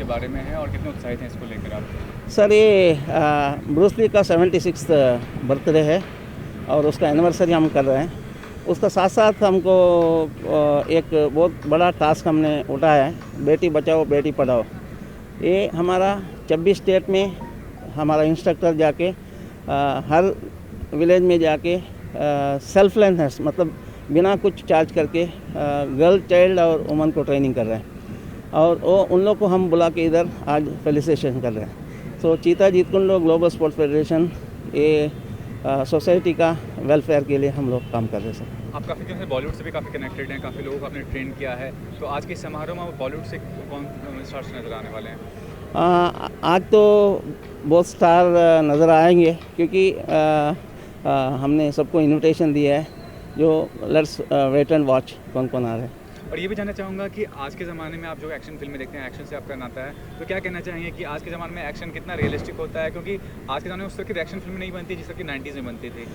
के बारे में है और कितने उत्साहित हैं इसको लेकर आप? सर ये ब्रूस ली का 76th बर्थडे है और उसका एनिवर्सरी हम कर रहे हैं। उसका साथ साथ हमको एक बहुत बड़ा टास्क हमने उठाया है, बेटी बचाओ बेटी पढ़ाओ। ये हमारा 26 स्टेट में हमारा इंस्ट्रक्टर जाके हर विलेज में जाके सेल्फलेसनेस मतलब बिना कुछ चार्ज करके गर्ल चाइल्ड और वुमन को ट्रेनिंग कर रहे हैं और वो उन लोग को हम बुला के इधर आज फेलिसिटेशन कर रहे हैं। तो चीता जीतकुंड ग्लोबल स्पोर्ट्स फेडरेशन ये सोसाइटी का वेलफेयर के लिए हम लोग काम कर रहे हैं सर। आप काफ़ी जैसे बॉलीवुड से भी काफ़ी कनेक्टेड हैं, काफ़ी लोगों को आपने ट्रेन किया है, तो आज के समारोह में बॉलीवुड से कौन स्टार्स नज़र आने वाले हैं? आज तो बहुत स्टार नज़र आएंगे क्योंकि हमने सबको इनविटेशन दिया है, जो लेट्स वेट एंड वॉच कौन कौन आ रहे हैं। और ये भी जानना चाहूँगा कि आज के ज़माने में आप जो एक्शन फिल्में देखते हैं, एक्शन से आपका नाता है, तो क्या कहना चाहेंगे कि आज के ज़माने में एक्शन कितना रियलिस्टिक होता है? क्योंकि आज के ज़माने में उस तरह की एक्शन फिल्म नहीं बनती जिस तरह की 90s में बनती थी।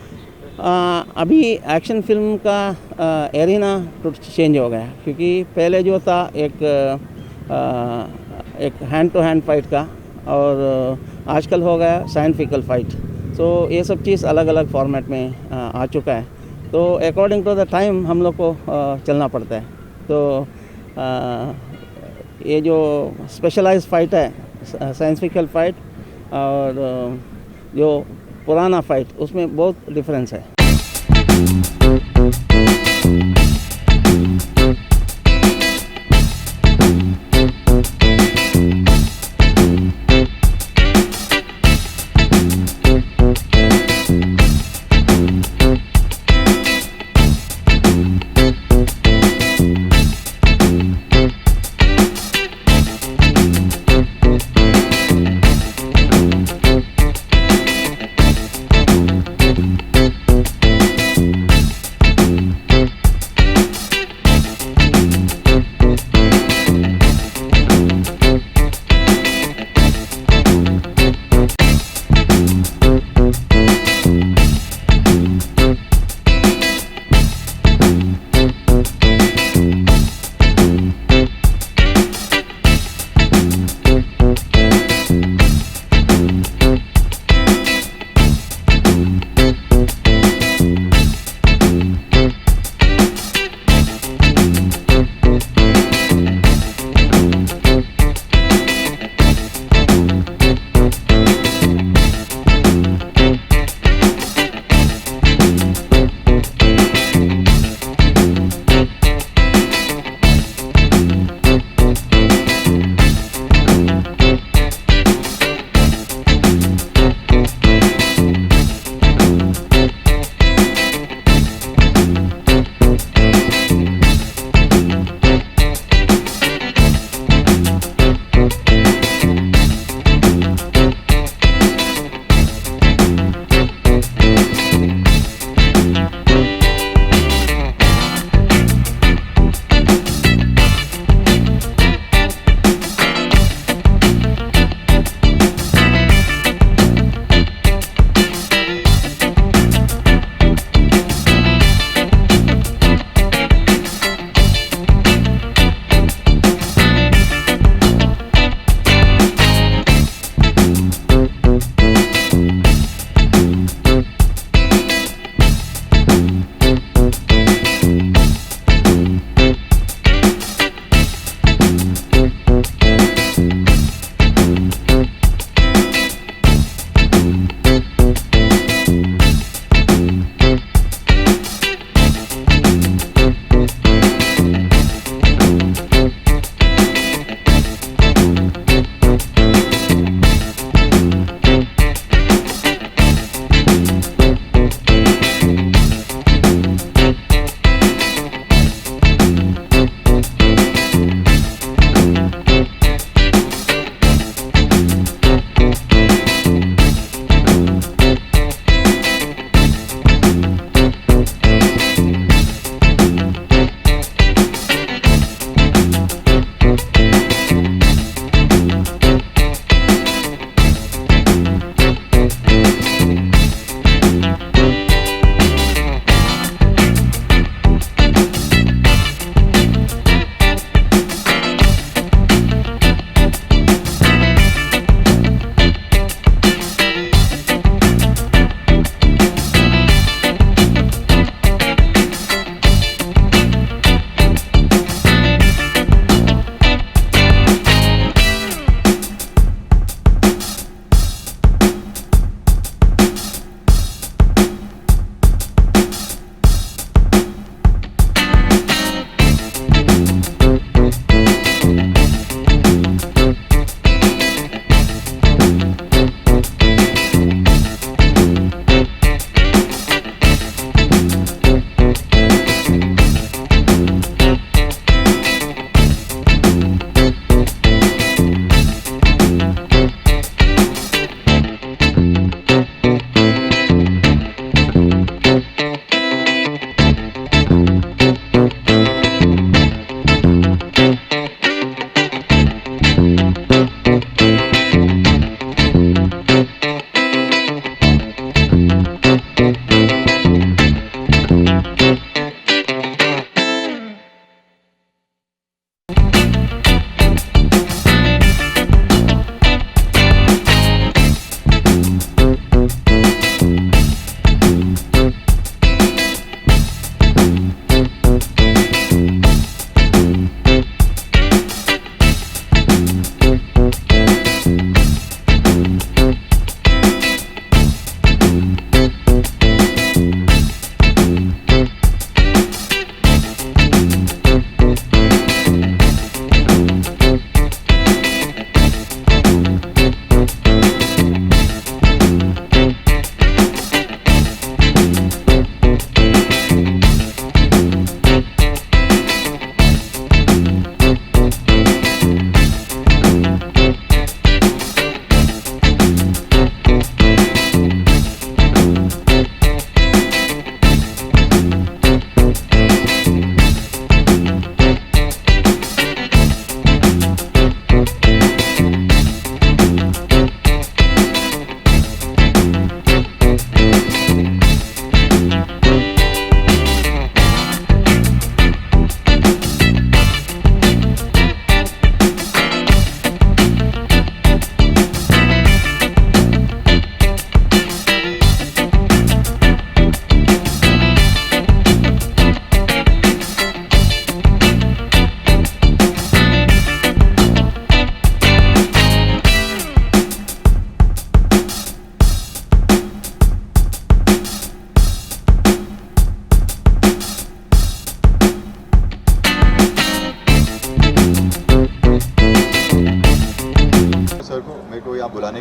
अभी एक्शन फिल्म का एरिना तो चेंज हो गया क्योंकि पहले जो था एक हैंड टू हैंड फाइट का और आजकल हो गया साइंटिफिकल फाइट। तो ये सब चीज़ अलग अलग फॉर्मेट में आ चुका है, तो अकॉर्डिंग टू द टाइम हम लोग को चलना पड़ता है। तो ये जो स्पेशलाइज फाइट है साइंटिफिकल फाइट और जो पुराना फाइट उसमें बहुत डिफरेंस है।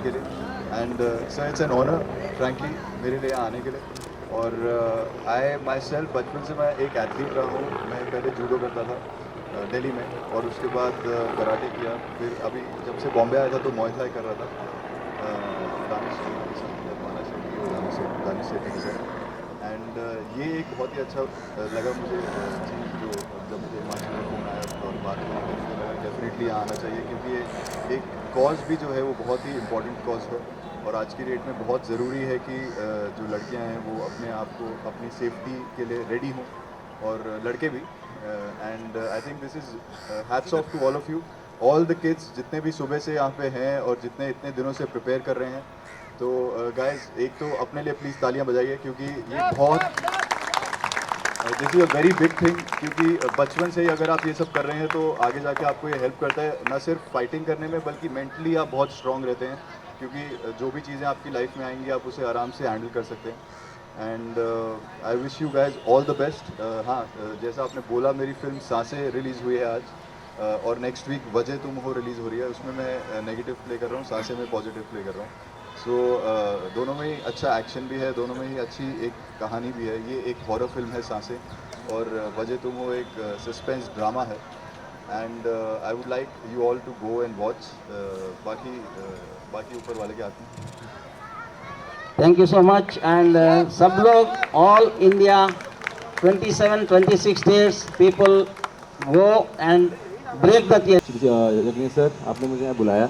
के लिए and sir it's an honour frankly मेरे लिए यहाँ आने के लिए। और आई माई सेल्फ बचपन से मैं एक एथलीट रहा हूँ। मैं पहले जूडो करता था दिल्ली में और उसके बाद कराटे किया। फिर अभी जब से बॉम्बे आया था तो मुay थाई कर रहा था दानिश सेठी के साथ। एंड ये एक बहुत ही अच्छा लगा मुझे चीज़ जो जब मुझे हिमाचल में फोन आया और बात हुई तो मुझे लगा डेफिनेटली यहाँ आना चाहिए, क्योंकि ये एक कॉज भी जो है वो बहुत ही इम्पोर्टेंट कॉज है और आज की डेट में बहुत ज़रूरी है कि जो लड़कियाँ हैं वो अपने आप को अपनी सेफ्टी के लिए रेडी हों और लड़के भी। And I think this is hats off to all of you, all the kids जितने भी सुबह से यहाँ पे हैं और जितने इतने दिनों से प्रिपेयर कर रहे हैं। तो गाइस एक तो अपने लिए प्लीज़ तालियां बजाइए, क्योंकि ये बहुत this is a very big thing, क्योंकि बचपन से ही अगर आप ये सब कर रहे हैं तो आगे जाके आपको ये हेल्प करता है ना सिर्फ फाइटिंग करने में बल्कि मेंटली आप बहुत स्ट्रांग रहते हैं, क्योंकि जो भी चीज़ें आपकी लाइफ में आएंगी आप उसे आराम से हैंडल कर सकते हैं। And I wish you guys all the best. हाँ, जैसा आपने बोला मेरी फिल्म सांसें रिलीज़ हुई है आज और नेक्स्ट वीक वजह तुम हो रिलीज़ हो रही है। उसमें मैं नेगेटिव प्ले कर रहा हूँ, सांसें में पॉजिटिव प्ले कर रहा हूँ। सो दोनों में ही अच्छा एक्शन भी है, दोनों में ही अच्छी एक कहानी भी है। ये एक हॉरर फिल्म है सांसें और वजह तुम हो एक सस्पेंस ड्रामा है। And I would like you all to go and watch. बाकी ऊपर वाले के हाथ में। Thank you so much. And सब लोग all India 27-26 days people go and break the Jagnish sir, आपने मुझे यहाँ बुलाया।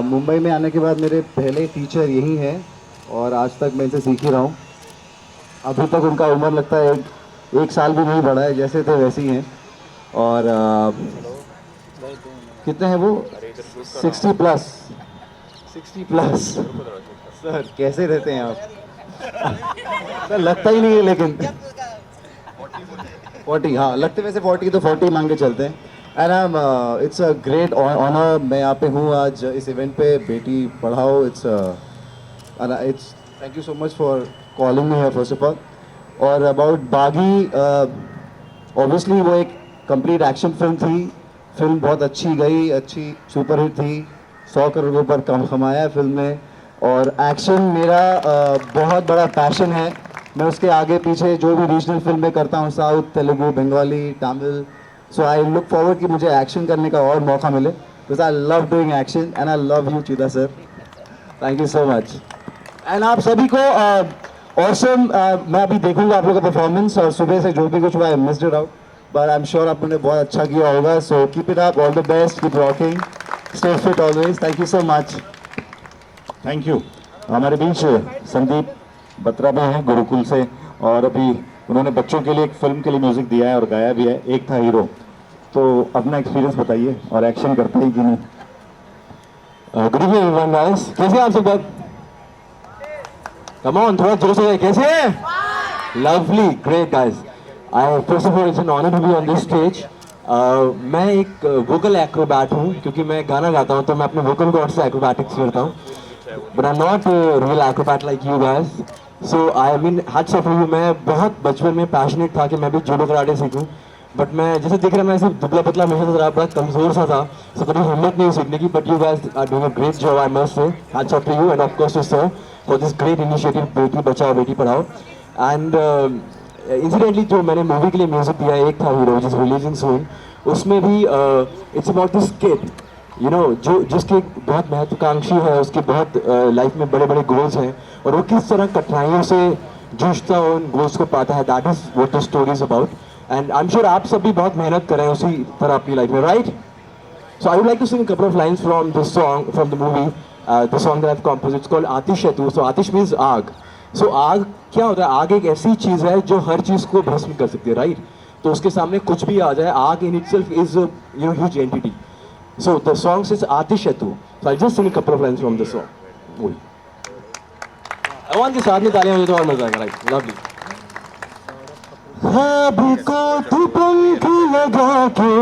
मुंबई में आने के बाद मेरे पहले टीचर यही हैं और आज तक मैं इनसे सीख ही रहा हूँ। अभी तक उनका उम्र लगता है एक साल भी नहीं बढ़ा है, जैसे थे वैसे ही हैं। और कितने हैं वो? 60 प्लस। सर कैसे रहते हैं आप? सर लगता ही नहीं है, लेकिन 40, हाँ लगते वैसे 40 तो 40 मांग के चलते हैं। And it's a great honour, मैं यहाँ पे हूँ आज इस इवेंट पे, Beti Padhao. It's thank you so much for calling me here first of all. और अबाउट बागी, ऑब्वियसली वो एक कंप्लीट एक्शन फिल्म थी। फिल्म बहुत अच्छी गई, अच्छी सुपरहिट थी, 100 करोड़ पर कमाया फिल्म ने। और एक्शन मेरा बहुत बड़ा पैशन है। मैं उसके आगे पीछे जो भी रीजनल फिल्में करता हूँ, south, Telugu, Bengali, Tamil, so I look forward कि मुझे एक्शन करने का और मौका मिले, because I love doing action and I love you Chida sir. Thank you so much. And आप सभी को ऑसम, मैं अभी देखूंगा आप लोगों का परफॉर्मेंस और सुबह से जो भी कुछ हुआ, I missed it out, but I am sure आप लोगों ने बहुत अच्छा किया होगा। So keep it up, all the best, keep rocking, stay fit always. Thank you so much. Thank you. हमारे बीच संदीप बत्रा भी हैं गुरुकुल से, और अभी उन्होंने बच्चों के लिए एक फिल्म के लिए म्यूजिक दिया है और गाया भी है, एक था हीरो। तो अपना एक्सपीरियंस बताइए, और एक्शन करते ही कि नहीं? गुड इवनिंग एवरीवन गाइस, कैसे हैं आप सब? कम ऑन, थोड़ा जोर से, कैसे हैं? Lovely, great guys. I first of all it's an honour to be on this stage. मैं एक वोकल एक्रोबैट हूँ, क्योंकि मैं गाना गाता हूँ तो मैं अपने वोकल कॉर्ड से एक्रोबैटिक्स करता हूँ, but I am not real Acrobat like you guys. So I mean hats off you. मैं बहुत बचपन में पैशनेट था कि मैं भी जूडो कराटे सीखूं, बट मैं जैसे दिख रहा मैं सिर्फ दुबला पतला महसूस रहा, बड़ा कमजोर सा था, सो कभी हिम्मत नहीं सीखने की। But you guys are doing a great job, I must say. Hats off to you and of course to sir for this great initiative, बेटी बचाओ बेटी पढ़ाओ। एंड इंसिडेंटली जो मैंने मूवी के लिए म्यूजिक दिया, एक था हीरो जिस रिलीजन सून, उसमें भी it's about this kid, you know, जो जिसके बहुत महत्वाकांक्षी है, उसके बहुत लाइफ में बड़े बड़े गोल्स हैं, और वो किस तरह कठिनाइयों से जूझता है, उन गोल्स को पाता है। That is what the story is about. And I am sure आप सब भी बहुत मेहनत कर रहे हैं उसी तरह अपनी लाइफ में, right? So I would like to sing a couple of lines from this song, from the movie, the song that I have composed, it's called आतिश है तू। सो आतिश मीन्स आग। सो आग क्या होता है? आग एक ऐसी चीज़ है जो हर चीज़ को भस्म कर सकती है, राइट? तो उसके सामने कुछ भी आ जाए, आग in itself is you know huge entity. So the song says Aatish hai tu. So I'll just sing a couple of lines from the song. वही। I want के साथ में तालियां बजाए तो और मजा आएगा, right? Lovely. ख्वाब को तू पंख लगा के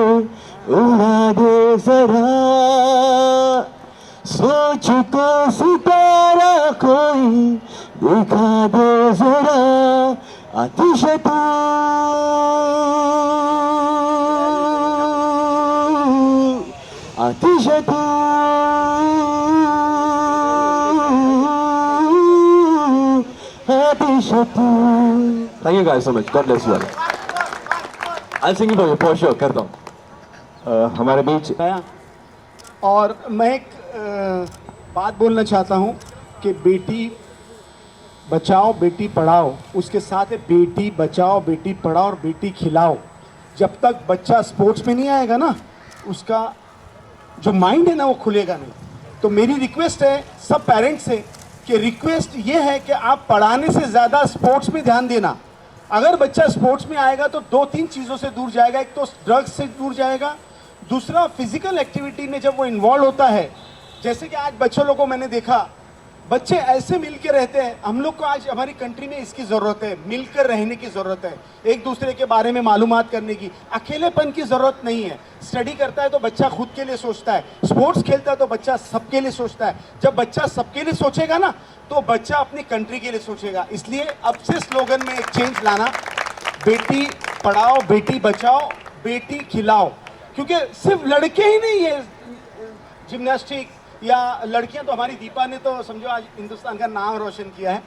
उड़ा दे जरा, सोच को सितारा कोई दिखा दे जरा, आतिश है तू, आतिश है तू, Thank you guys so much. God bless you all. I'll sing it for you for sure. करता हूँ. हमारे बीच और मैं एक बात बोलना चाहता हूँ कि बेटी बचाओ बेटी पढ़ाओ, उसके साथ है बेटी बचाओ बेटी पढ़ाओ और बेटी खिलाओ. जब तक बच्चा स्पोर्ट्स में नहीं आएगा ना, उसका जो माइंड है ना वो खुलेगा नहीं. तो मेरी रिक्वेस्ट है सब पेरेंट्स से कि रिक्वेस्ट ये है कि आप पढ़ाने से ज़्यादा स्पोर्ट्स में ध्यान देना. अगर बच्चा स्पोर्ट्स में आएगा तो 2-3 चीज़ों से दूर जाएगा. एक तो ड्रग्स से दूर जाएगा, दूसरा फिजिकल एक्टिविटी में जब वो इन्वॉल्व होता है, जैसे कि आज बच्चों लोगों को मैंने देखा, बच्चे ऐसे मिल के रहते हैं. हम लोग को आज हमारी कंट्री में इसकी ज़रूरत है, मिलकर रहने की ज़रूरत है, एक दूसरे के बारे में मालूमात करने की. अकेलेपन की ज़रूरत नहीं है. स्टडी करता है तो बच्चा खुद के लिए सोचता है, स्पोर्ट्स खेलता है तो बच्चा सबके लिए सोचता है. जब बच्चा सबके लिए सोचेगा ना तो बच्चा अपनी कंट्री के लिए सोचेगा. इसलिए अब से स्लोगन में एक चेंज लाना, बेटी पढ़ाओ बेटी बचाओ बेटी खिलाओ. क्योंकि सिर्फ लड़के ही नहीं है जिम्नास्टिक या लड़कियां, तो हमारी दीपा ने तो समझो आज हिंदुस्तान का नाम रोशन किया है.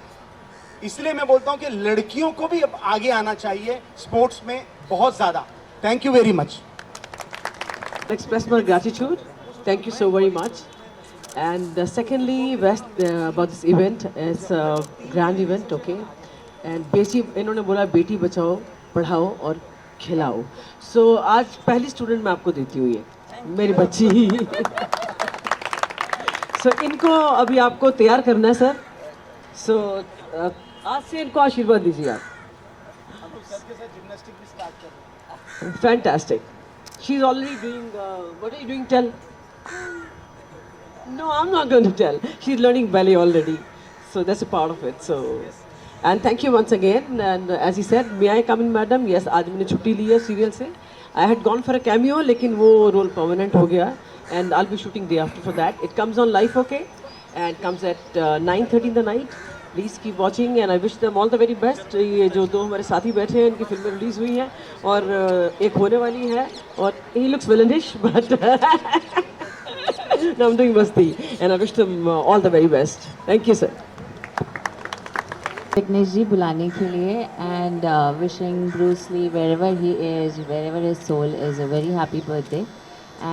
इसलिए मैं बोलता हूं कि लड़कियों को भी अब आगे आना चाहिए स्पोर्ट्स में बहुत ज़्यादा. Thank you very much. Express my gratitude. Thank you so very much. And secondly, about this event, it's a grand event, okay? And इन्होंने बोला बेटी बचाओ पढ़ाओ और खिलाओ. So आज पहली स्टूडेंट मैं आपको देती हूँ, ये मेरी बच्ची. So इनको अभी आपको तैयार करना है सर. So आज से इनको आशीर्वाद दीजिए आप. Fantastic. She's already doing, what are you doing? Tell. No, I'm not going to tell. She's learning ballet already. So that's a part of it. So, and thank you once again. And as he said, may I come in, madam? Yes, आज मैंने छुट्टी ली है serial से. I had gone for a cameo, लेकिन वो role permanent हो गया. And I'll be shooting day after for that. It comes on live, okay? And comes at 9:30 in the night. Please keep watching and I wish them all the very best. ये जो दो हमारे साथी बैठे हैं, इनकी फिल्में रिलीज़ हुई हैं और एक होने वाली है और he looks villainish but no, I'm doing masti and I wish them all the very best. Thank you, sir. Vighnesh जी बुलाने के लिए and wishing Bruce Lee wherever he is, wherever his soul is, a very happy birthday.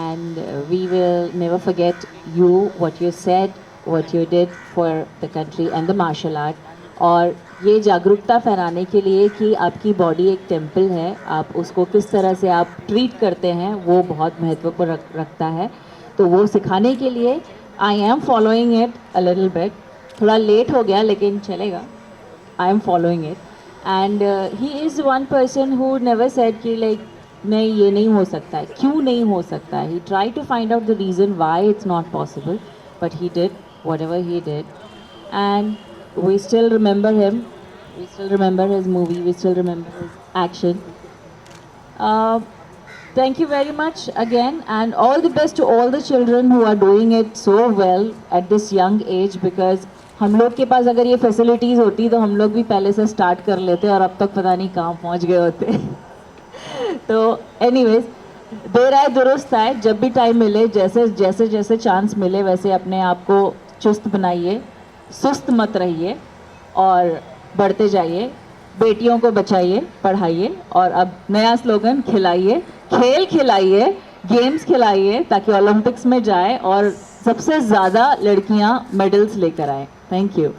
And we will never forget you, what you said, what you did for the country and the martial art. और ये जागरूकता फैलाने के लिए कि आपकी body एक temple है, आप उसको किस तरह से आप ट्रीट करते हैं वो बहुत महत्व को रखता है. तो वो सिखाने के लिए I am following it a little bit. थोड़ा लेट हो गया लेकिन चलेगा. I am following it and he is one person who never said कि लाइक नहीं ये नहीं हो सकता है, क्यों नहीं हो सकता है. He try to find out the reason why it's not possible, but he did whatever he did, and we still remember him, we still remember his movie, we still remember his action. Thank you very much again and all the best to all the children who are doing it so well at this young age, because हम लोग के पास अगर ये facilities होती तो हम लोग भी पहले से स्टार्ट कर लेते और अब तक पता नहीं कहाँ पहुँच गए होते. तो एनीवेज देर आए दुरुस्त आए, जब भी टाइम मिले जैसे जैसे चांस मिले वैसे अपने आप को चुस्त बनाइए, सुस्त मत रहिए और बढ़ते जाइए. बेटियों को बचाइए, पढ़ाइए और अब नया स्लोगन खिलाइए, खेल खिलाइए, गेम्स खिलाइए ताकि ओलंपिक्स में जाए और सबसे ज़्यादा लड़कियां मेडल्स लेकर आए. Thank you.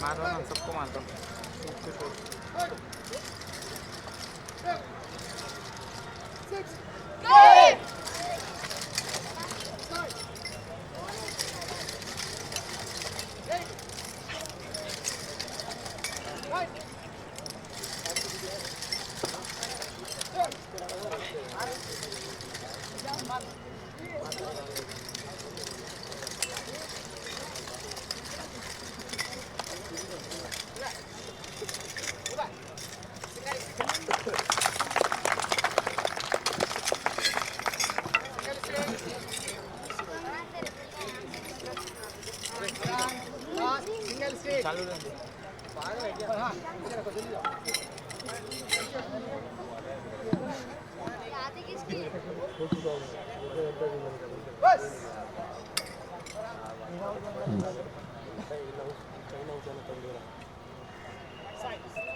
मार रहा हूँ, सबको मारता हूँ.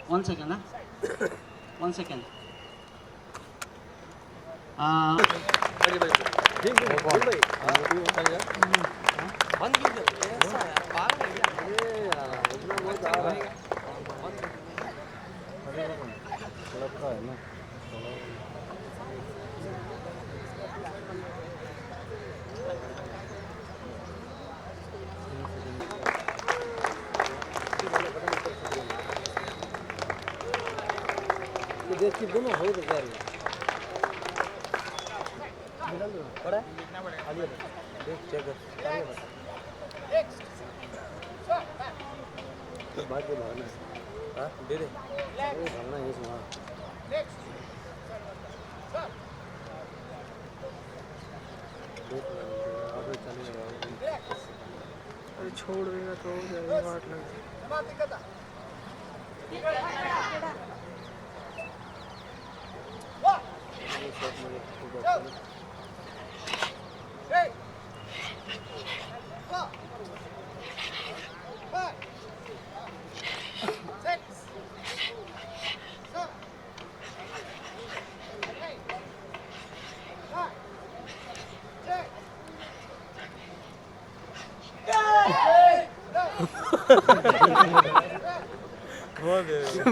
1 second, huh? 1 second. छोड़ देगा तो हो जाएगा, वाट लग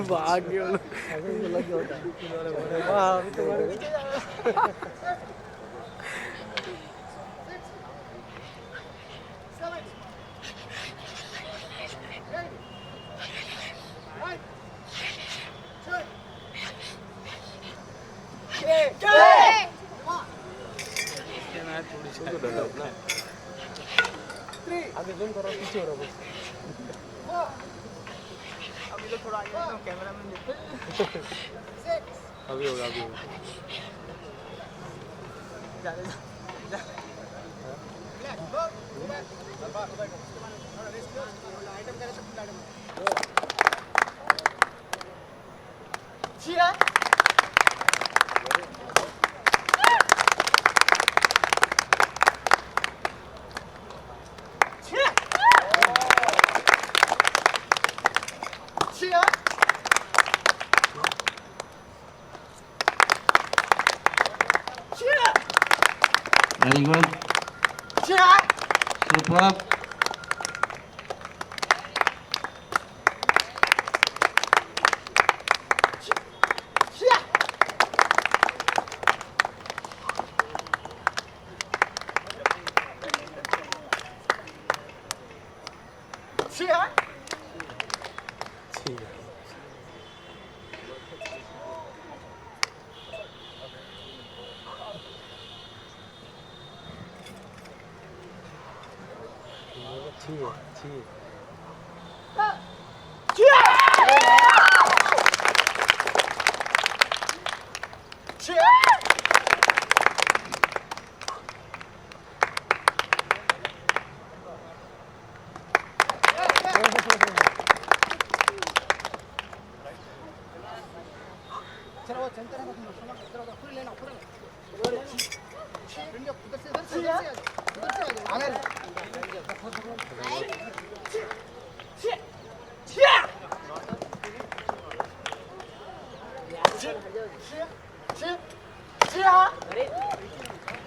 भाग गया आगे जूम करो, पीछे हो रहा बस। अभी तो थोड़ा आगे कैमरा में अभी होगा, अभी होगा। Very good. Superb.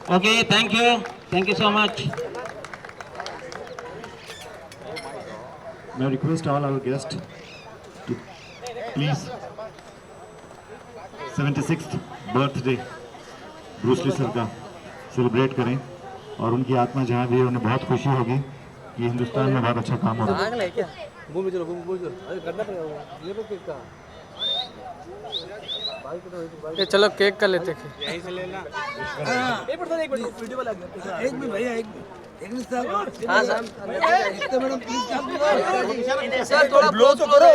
Okay, thank you. Thank you so much. May I request all our guests to please 76th birthday Bruce Lee sir का सेलिब्रेट करें और उनकी आत्मा जहाँ भी है उन्हें बहुत खुशी होगी कि हिंदुस्तान में बहुत अच्छा काम हो रहा है। ये चलो केक का लेते थे, यहीं से लेना। एक मिनट वीडियो वाला एक मिनट भैया, एक मिनट साहब। हाँ सर, मैडम प्लीज सर थोड़ा ब्लो तो करो।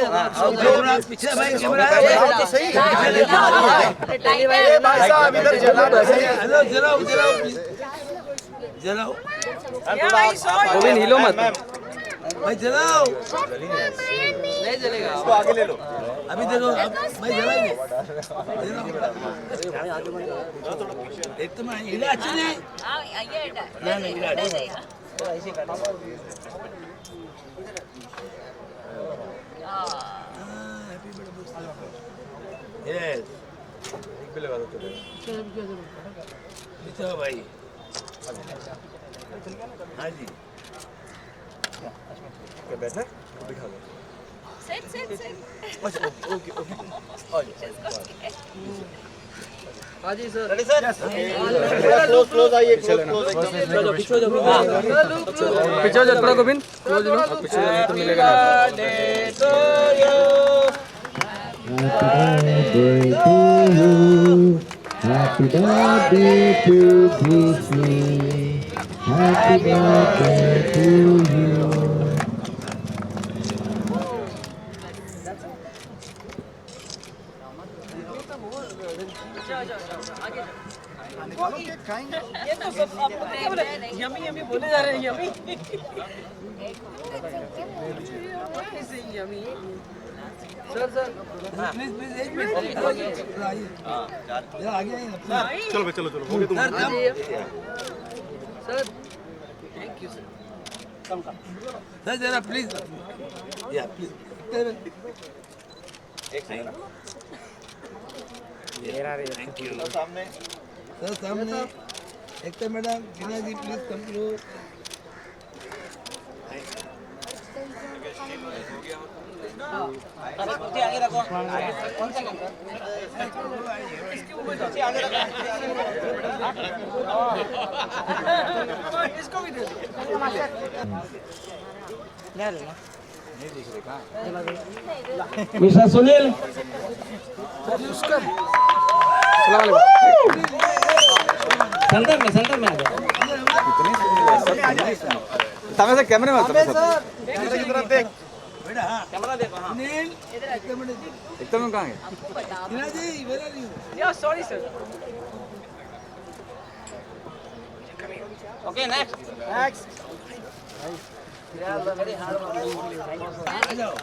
पीछे भाई कैमरा है सही। भाई साहब इधर जलाओ जलाओ जलाओ जलाओ। गोविंद हिलो मत। भाई चलाओ नहीं चलेगा इसको आगे ले लो अभी देखो भाई जला ही एक तो मैं हिला अच्छे नहीं नहीं हिला ऐसे कर हैप्पी बर्थडे यस एक भी लगा दो चलो भाई हाँ जी क्या बैठना तो दिखा दो Sit. अच्छा ओके हाँ जी सर रेडी सर क्लोज आइए क्लोज पीछे हो जाओ थोड़ा गोविंद क्लोज लो पीछे जाने तो मिलेगा Happy birthday to Bruce Lee. Happy birthday to you. ये तो सब आप लोग क्या बोले यमी बोले जा रहे हैं यमी यमी सर प्लीज एक मिनट आगे आइए चलो भाई चलो हो गया तुम sir thank you sir sir जरा प्लीज या प्लीज एक सेकंड थैंक यू सामने सर सामने एक तो मैडम गिना जी प्लीज कम करो आगे रखो कौन सा इसको भी दे Mr. Sunil. सेंटर में आ जाओ सामने से कैमरे में की तरफ देख बेटा हाँ कैमरा देखो हाँ सुनील एक मिनट एकदम कहाँ है गिना जी वेर आर यू या सॉरी सर ओके नेक्स्ट आ जाओ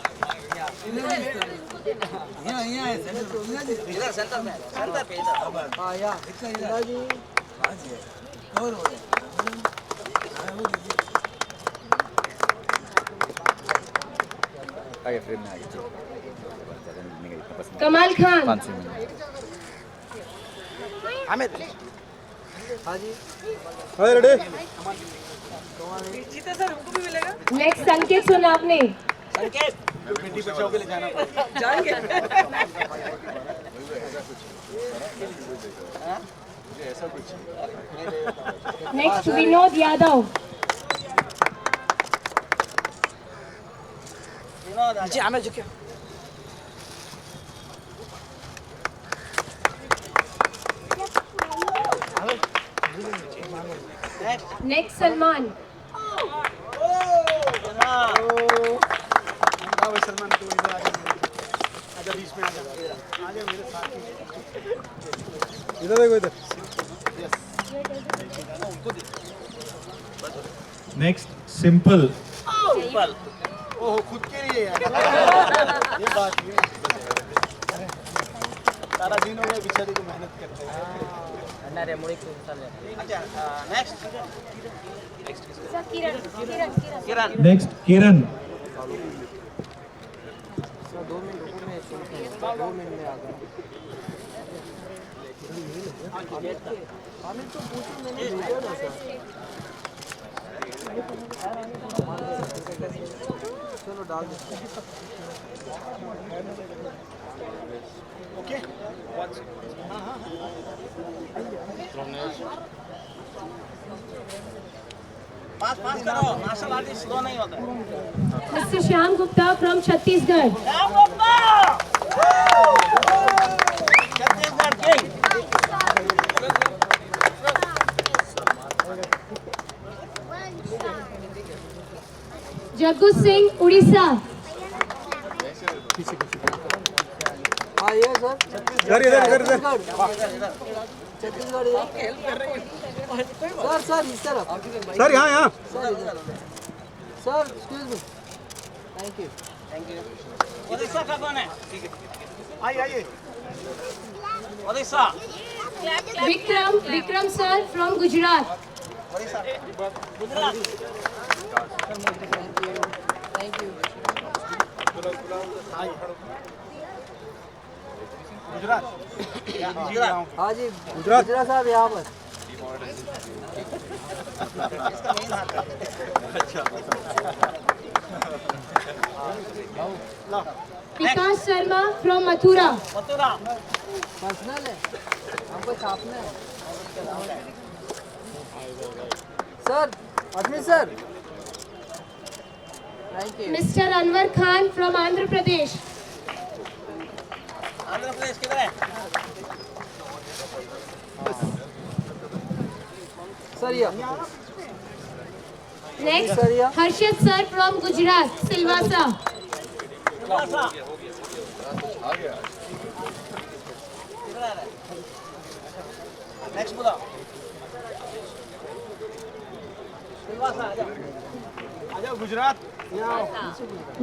यहाँ है सेंटर गिना जी इधर सेंटर पे इधर हाँ या गिना जी हाँ जी और हो गया आगे फ्रेम में आगे कमाल खान 500 मिनट हाँ जी रेडी जीते सर हमको भी मिलेगा नेक्स्ट संकेत सुना आपने संकेत बेटी बचाओ के लिए जाना जाएंगे ऐसा कुछ नेक्स्ट विनोद यादव जी हमें झुके नेक्स्ट सलमान सलमान तो इधर आजा बीच में आजा मेरे साथ इधर देखो इधर नेक्स्ट सिंपल ओह खुद के लिए यार ये बात है सारा दिन हो गया बेचारी को मेहनत करते हैं अरे मुड़ी को अच्छा नेक्स्ट किरण नेक्स्ट किरण चलो डाल दो ओके पास करो मार्शल आर्टिस्ट स्लो नहीं होता mister Shyam Gupta from Chhattisgarh Chhattisgarh king Jaggu Singh Orissa हाँ ये सर इधर छत्तीसगढ़ हेल्प कर रही है सर इस तरफ सर यहाँ sir excuse me thank you Odisha का कौन है? आइए Odisha Vikram sir from Gujarat. Gujarat thank you Gujarat हाँ जी गुजरात साहब यहाँ पर Vikas Sharma from Mathura. Mathura personal है हमको छापना है sir Ajmer sir thank you Mr. Anwar Khan from Andhra Pradesh. Andhra Pradesh किधर है सर ये Next, Harshit sir from Gujarat, Silvassa. Next बोलो आ जाओ Gujarat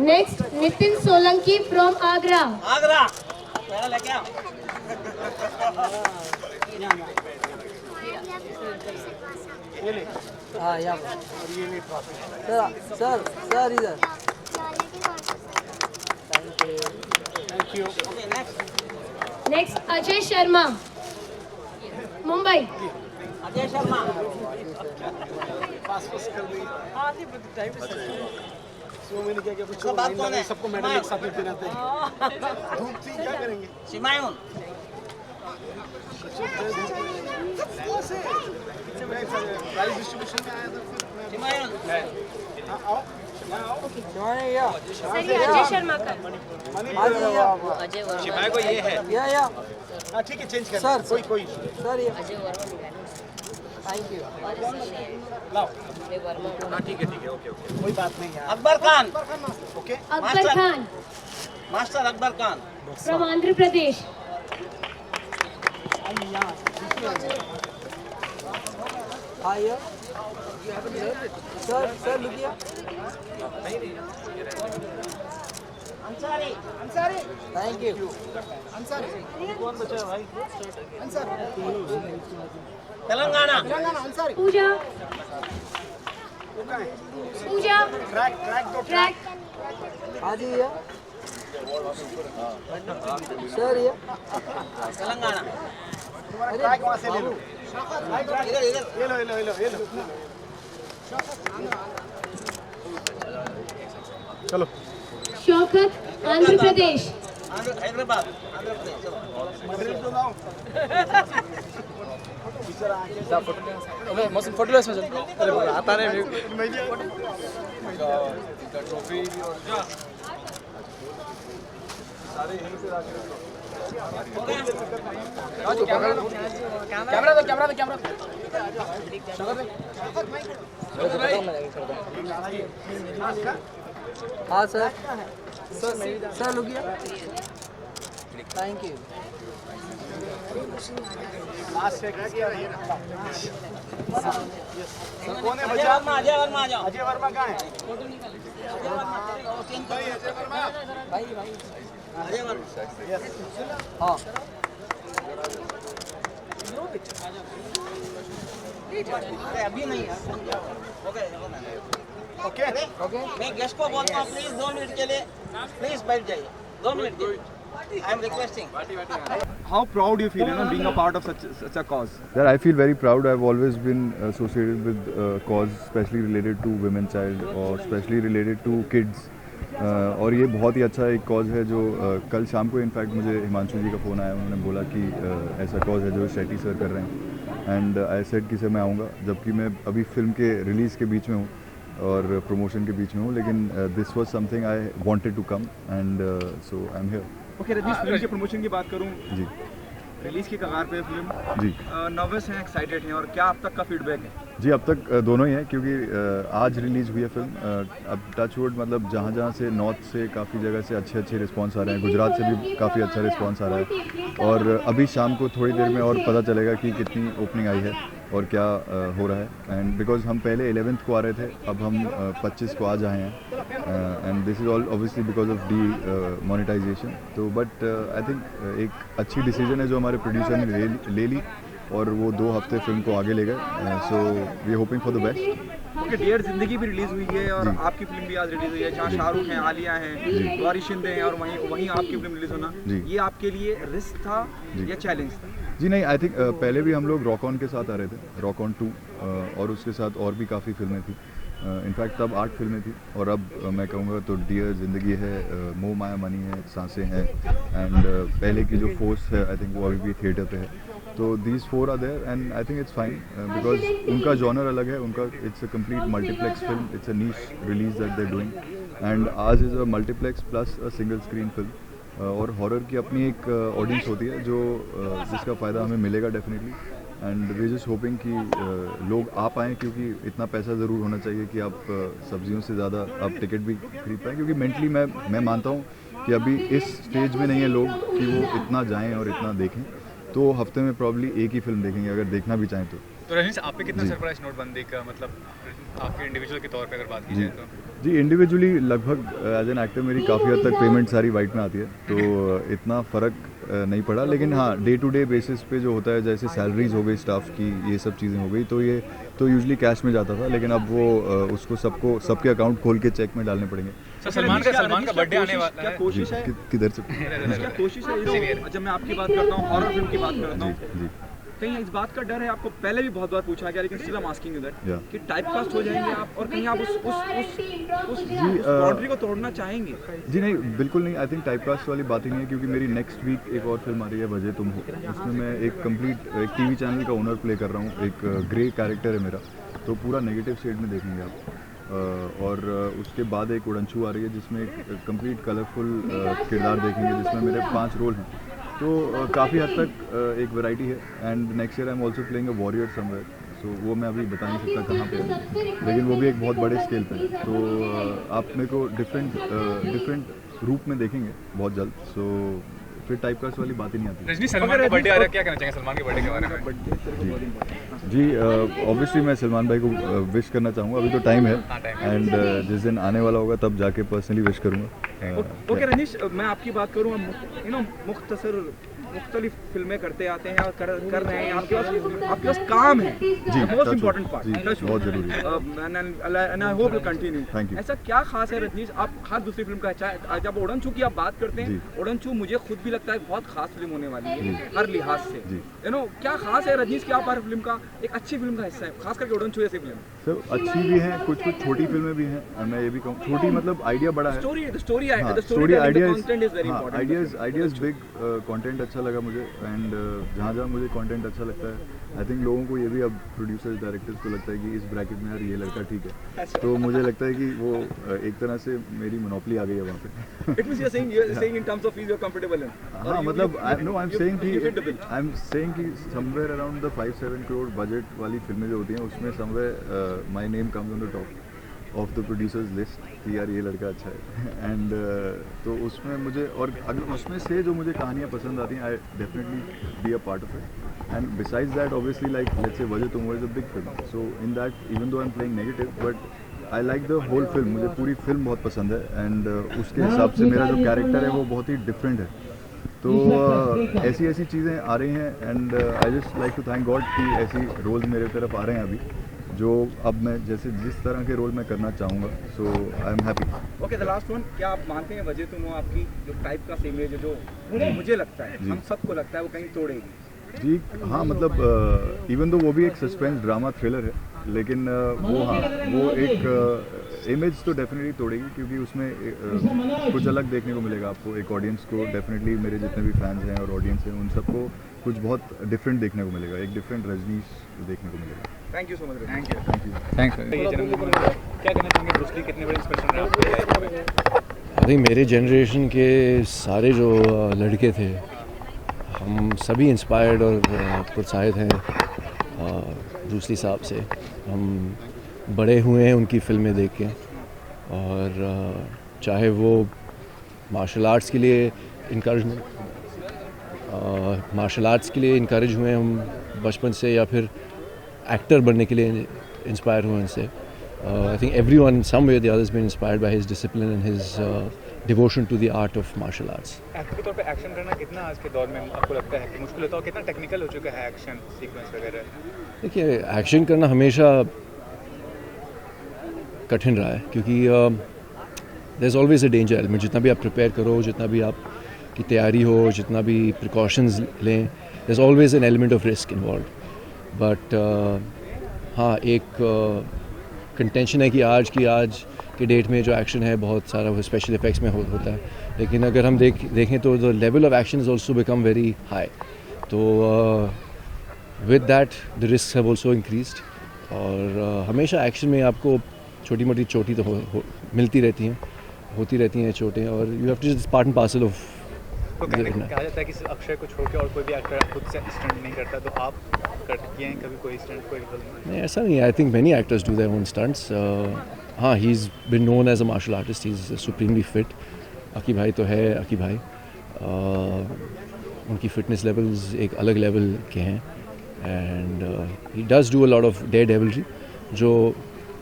Next, Nitin Solanki from Agra. Agra पहला लेके आओ ये ले हाँ यहाँ पर और ये ले ट्रॉफी सर सर सर इधर thank you okay next Next, Ajay Sharma, Mumbai. Ajay Sharma pass pass कर दी हाँ जी टाइम सो मैंने क्या क्या उसका बात कौन है? सबको मेडल एक साथ देते रहते हैं धूप थी क्या करेंगे सिमायून प्राइज डिस्ट्रीब्यूशन में आया था फिर मैं सिमायून हाँ, आओ यहाँ आओ सिमायून या सही अजय शर्मा का. हाँ जी या शिमाय को ये है या हाँ ठीक है चेंज कर सर, कोई कोई सर ये थैंक यू लाओ हाँ ठीक है ओके कोई बात नहीं यार Akbar Khan okay Akbar Khan master Akbar Khan from Andhra Pradesh. हाँ ये सर सर लुकिया थैंक यू कौन बचा है भाई तेलंगाना Pooja, वो कहाँ है Pooja, ट्रैक ट्रैक दो track. हाँ जी ये सर ये तेलंगाना तुम्हारा ट्रैक वहाँ से ले लो इधर इधर ये लो ये लो ये लो ये लो चलो Shaukat, Andhra Pradesh. Hyderabad Andhra Pradesh चलो मदरीज तो लाओ मौसम फोटो इसमें अरे आता नहीं ट्रॉफी कैमरा हाँ सर सर लुकिया थैंक यू लास्ट है क्या ये कौन है बचा अजय वर्मा आ जाओ अजय वर्मा कहाँ है अजय वर्मा हाँ अरे अभी नहीं ओके ओके मैं गेस्ट को बोलता हूँ प्लीज 2 मिनट के लिए प्लीज बैठ जाइए 2 मिनट के लिए I am requesting How proud you feel, being a part of such a cause? That I feel very proud. I've always been associated with cause, especially related to women child or especially related to kids. और ये बहुत ही अच्छा एक cause है जो कल शाम को इनफैक्ट मुझे हिमांशु जी का फ़ोन आया, उन्होंने बोला कि ऐसा कॉज है जो शेट्टी सर कर रहे हैं एंड आई सेड कि सर मैं आऊँगा, जबकि मैं अभी फिल्म के रिलीज़ के बीच में हूँ और प्रमोशन के बीच में हूँ, लेकिन this was something I wanted to come and so I am here. Okay Rajneesh, film के प्रमोशन की बात करूँ, जी रिलीज़ की कगार पे फिल्म, जी नर्वस हैं, एक्साइटेड हैं, और क्या अब तक का फीडबैक है? जी अब तक दोनों ही हैं, क्योंकि आज रिलीज़ हुई है फिल्म. अब टचवुड मतलब जहाँ जहाँ से नॉर्थ से काफ़ी जगह से अच्छे रिस्पांस आ रहे हैं, गुजरात से भी काफ़ी अच्छा रिस्पांस आ रहा है और अभी शाम को थोड़ी देर में और पता चलेगा कि कितनी ओपनिंग आई है. और क्या हो रहा है। एंड बिकॉज हम पहले 11th को आ रहे थे, अब हम 25 को आज आए हैं, and this is all obviously because of demonetisation. तो बट आई थिंक एक अच्छी डिसीजन है जो हमारे प्रोड्यूसर ने ले ली, और वो 2 हफ्ते फिल्म को आगे ले गए। So we are hoping for the best. Okay, dear Zindagi भी रिलीज हुई है और आपकी फिल्म भी आज रिलीज हुई है, जहाँ शाहरुख हैं, आलिया हैं, गौरी शिंदे हैं, और वहीं आपकी फिल्म रिलीज होना, ये आपके लिए रिस्क था या चैलेंज था? जी नहीं, आई थिंक पहले भी हम लोग रॉक ऑन के साथ आ रहे थे, रॉक ऑन 2, और उसके साथ और भी काफ़ी फिल्में थी। इनफैक्ट तब 8 फिल्में थी, और अब मैं कहूँगा तो डियर ज़िंदगी है, मोह माया मनी है, सांसें हैं, एंड पहले की जो फोर्स है आई थिंक वो अभी भी थिएटर पे है। तो these 4 are there, and I think it's fine because उनका जॉनर अलग है, उनका it's a complete multiplex film, it's a niche release that they doing, and आज is a multiplex plus a single screen film. और horror की अपनी एक audience होती है जो जिसका फ़ायदा हमें मिलेगा definitely, and we just hoping कि लोग आ पाएँ, क्योंकि इतना पैसा ज़रूर होना चाहिए कि आप सब्जियों से ज़्यादा आप टिकट भी खरीद पाएँ, क्योंकि मेंटली मैं मानता हूँ कि अभी इस स्टेज में नहीं है लोग कि वो इतना जाएँ और इतना देखें। तो हफ्ते में प्रॉब्ली एक ही फिल्म देखेंगे अगर देखना भी चाहें तो। तो रजनीश, आप पे कितना सरप्राइज नोटबंदी का, मतलब आपके इंडिविजुअल के तौर पे अगर बात की जाए तो? जी इंडिविजुअली लगभग एज एन एक्टर मेरी काफ़ी हद तक पेमेंट सारी वाइट में आती है, तो इतना फ़र्क नहीं पड़ा। लेकिन हाँ, डे टू डे बेसिस पे जो होता है, जैसे सैलरीज हो गई स्टाफ की, ये सब चीज़ें हो गई, तो ये तो यूजुअली कैश में जाता था, लेकिन अब वो उसको सबके अकाउंट खोल के चेक में डालने पड़ेंगे। सलमान का बर्थडे आने वाला है, क्या कोशिश है? किधर से? क्या कोशिश है? जब मैं आपकी बात करता हूँ, हॉरर फिल्म की बात करता हूँ, कहीं इस बात का डर है आपको? पहले भी बहुत बार पूछा गया, लेकिन still I am asking you that, कि टाइप कास्ट हो जाएंगे आप, और कहीं आप उस बाउंड्री को तोड़ना चाहेंगे? जी नहीं, बिल्कुल नहीं। आई थिंक टाइप कास्ट वाली बात ही नहीं है, क्योंकि मेरी नेक्स्ट वीक एक और फिल्म आ रही है, वजह तुम हो। उसमें मैं एक कंप्लीट एक टीवी चैनल का ओनर प्ले कर रहा हूँ, एक ग्रे कैरेक्टर है मेरा, तो पूरा नेगेटिव शेड में देखेंगे आप। और उसके बाद एक उड़नछू आ रही है, जिसमें एक कंप्लीट कलरफुल किरदार देखेंगे, जिसमें मेरे 5 रोल हैं। तो काफ़ी हद तक एक वैरायटी है, and next year I am also playing a warrior somewhere, so वो मैं अभी बता नहीं सकता कहाँ पे है, लेकिन वो भी एक बहुत बड़े स्केल पे है। तो आप मेरे को डिफरेंट रूप में देखेंगे बहुत जल्द, सो फिर टाइप कास्ट वाली बात ही नहीं आती। रजनी, सलमान का बर्थडे आ रहा है, क्या कहना चाहेंगे सलमान के बर्थडे के बारे में? जी ऑब्वियसली मैं सलमान भाई को विश करना चाहूँगा, अभी तो टाइम है, एंड जिस दिन आने वाला होगा तब जाके पर्सनली विश करूँगा। ओके रजनीश, मैं आपकी बात करूँ, मुख्तलिफ फिल्में करते आते हैं और कर रहे हैं, आपके पास काम है, जी, मोस्ट इम्पोर्टेंट पार्ट, बहुत जरूरी है, and I hope you continue. Thank you. ऐसा क्या खास है रजनीश, आप हर दूसरी फिल्म का, चाहे जब उड़नछू की आप बात करते हैं, उड़नछू मुझे खुद भी लगता है बहुत खास फिल्म होने वाली है हर लिहाज से, यू नो, क्या खास है रजनीश कि आप हर फिल्म का एक अच्छी फिल्म का हिस्सा है, खास करके उड़नछू जैसी फिल्म? सर अच्छी भी हैं, कुछ छोटी फिल्में भी हैं, मैं ये भी कहूँ छोटी मतलब आइडिया बड़ा है, स्टोरी आइडियाज बिग, कंटेंट अच्छा लगा मुझे, एंड जहाँ मुझे कंटेंट अच्छा लगता है, आई थिंक लोगों को ये भी अब प्रोड्यूसर्स डायरेक्टर्स को लगता है कि इस ब्रैकेट में यार ये लड़का ठीक है, तो मुझे लगता है कि वो एक तरह से मेरी मोनोपोली आ गई है वहाँ पे। It means you're saying in terms of fees you're comfortable in? हाँ मतलब I'm saying कि somewhere around the 5-7 crore budget वाली फिल्में जो होती हैं, उसमें somewhere my name comes on the top of the producers list कि यार ये लड़का अच्छा है, एंड तो उसमें मुझे, और अगर उसमें से जो मुझे कहानियाँ पसंद आती हैं, I definitely be a part of it, and besides that obviously like let's say Wajah तुम Ho is a big film, so in that even though I am playing negative, but I like the whole film, मुझे पूरी film बहुत पसंद है, and उसके हिसाब से मेरा जो कैरेक्टर है वो बहुत ही डिफरेंट है, तो ऐसी चीज़ें आ रही हैं, and I just like to thank God कि ऐसी रोल्स मेरे तरफ आ रहे हैं अभी, जो अब मैं जैसे जिस तरह के रोल मैं करना चाहूँगा, so I am happy. Okay, the last one, क्या आप मानते हैं वजह तुम हो आपकी जो टाइप का इमेज है, जो मुझे लगता है, हम सबको लगता है वो कहीं तोड़ेगी? जी हाँ, मतलब इवन दो वो भी एक सस्पेंस ड्रामा थ्रिलर है, लेकिन वो एक इमेज तो डेफिनेटली तोड़ेगी, क्योंकि उसमें कुछ अलग देखने को मिलेगा आपको, एक ऑडियंस को, डेफिनेटली मेरे जितने भी फैंस हैं और ऑडियंस हैं उन सबको कुछ बहुत डिफरेंट देखने को मिलेगा, एक डिफरेंट रजनीश देखने को मिलेगा। Thank you so much. Thanks. क्या कहना चाहेंगे, ब्रूस ली कितने बड़े इंस्पिरेशन रहे आपके लिए? आई थिंक मेरे जनरेशन के सारे जो लड़के थे, हम सभी इंस्पायर्ड और प्रोत्साहित हैं ब्रूस ली साहब से, हम बड़े हुए हैं उनकी फिल्में देख के, और चाहे वो मार्शल आर्ट्स के लिए इनकरेज हुए हम बचपन से, या फिर एक्टर बनने के लिए इंस्पायर हुआ इनसे. I think everyone, some way or the other, has been inspired by his discipline and his devotion to the art of martial arts. Actor के तौर पे एक्शन करना कितना आज के दौर में आपको लगता है कि मुश्किल होता है, और कितना टेक्निकल हो चुका है एक्शन सीक्वेंस वगैरह? देखिए, एक्शन करना हमेशा कठिन रहा है, क्योंकि there is always a danger element. जितना भी आप प्रिपेयर करो, जितना भी आपकी तैयारी हो, जितना भी प्रिकॉशंस लें, there is always an element of risk involve. But हाँ, एक कंटेंशन है कि आज के डेट में जो एक्शन है बहुत सारा वो स्पेशल इफेक्ट्स में होता है, लेकिन अगर हम देखें तो the level of action is also become very high. तो with that the risk have also increased. और हमेशा एक्शन में आपको छोटी मोटी चोटी तो मिलती रहती हैं, होती रहती हैं चोटें, और you have to just part and parcel of. तो कहा जाता है कि अक्षय को छोड़ के और कोई भी एक्टर खुद से स्टंट नहीं करता, तो आप किए हैं कभी कोई स्टंट कोई फिल्म में? नहीं, ऐसा नहीं है. I think many actors do their own stunts. हाँ, he is been known as a martial artist. He is supremely fit. Akki भाई तो है अकी भाई. उनकी फिटनेस लेवल्स एक अलग लेवल के हैं, and he does do a lot of daredevilry, जो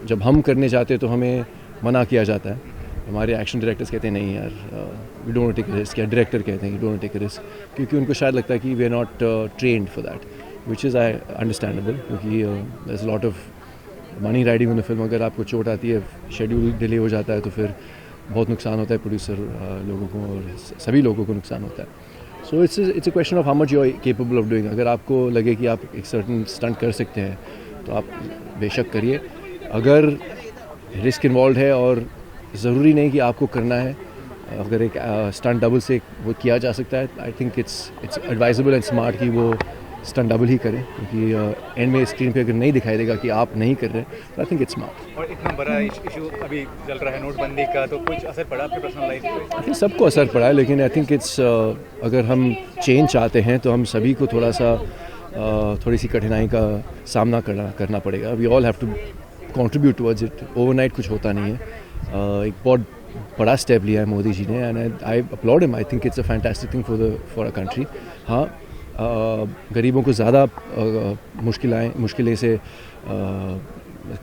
जब हम करने जाते तो हमें मना किया जाता है. हमारे एक्शन डायरेक्टर्स कहते हैं नहीं यार, we don't take a risk, या डायरेक्टर कहते हैं कि डोंट टेक अ रिस्क, क्योंकि उनको शायद लगता है कि we are not trained for that, which is I understandable, क्योंकि there is lot of money riding in the film. अगर आपको चोट आती है, शेड्यूल डिले हो जाता है, तो फिर बहुत नुकसान होता है प्रोड्यूसर लोगों को, और सभी लोगों को नुकसान होता है. So it's a question of how much you are capable of doing. अगर आपको लगे कि आप एक सर्टन स्टंट कर सकते हैं तो आप बेशक करिए. अगर रिस्क इन्वॉल्व है और ज़रूरी नहीं कि आपको करना है, अगर एक स्टंट डबल से वो किया जा सकता है, I think it's advisable and smart कि वो स्टंट डबल ही करें, क्योंकि एंड में स्क्रीन पे अगर नहीं दिखाई देगा कि आप नहीं कर रहे, तो आई थिंक इट्स स्मार्ट. और इतना बड़ा इशू अभी चल रहा है नोटबंदी का, तो कुछ असर पड़ा आपकी पर्सनल लाइफ पे? आई थिंक सबको असर पड़ा है, लेकिन आई थिंक इट्स अगर हम चेंज चाहते हैं तो हम सभी को थोड़ी सी कठिनाई का सामना करना पड़ेगा. We all have to contribute towards it. Overnight कुछ होता नहीं है. एक बहुत बड़ा स्टेप लिया है मोदी जी ने, and I applaud him. I think it's a fantastic thing for a country. हाँ, गरीबों को ज़्यादा मुश्किलें से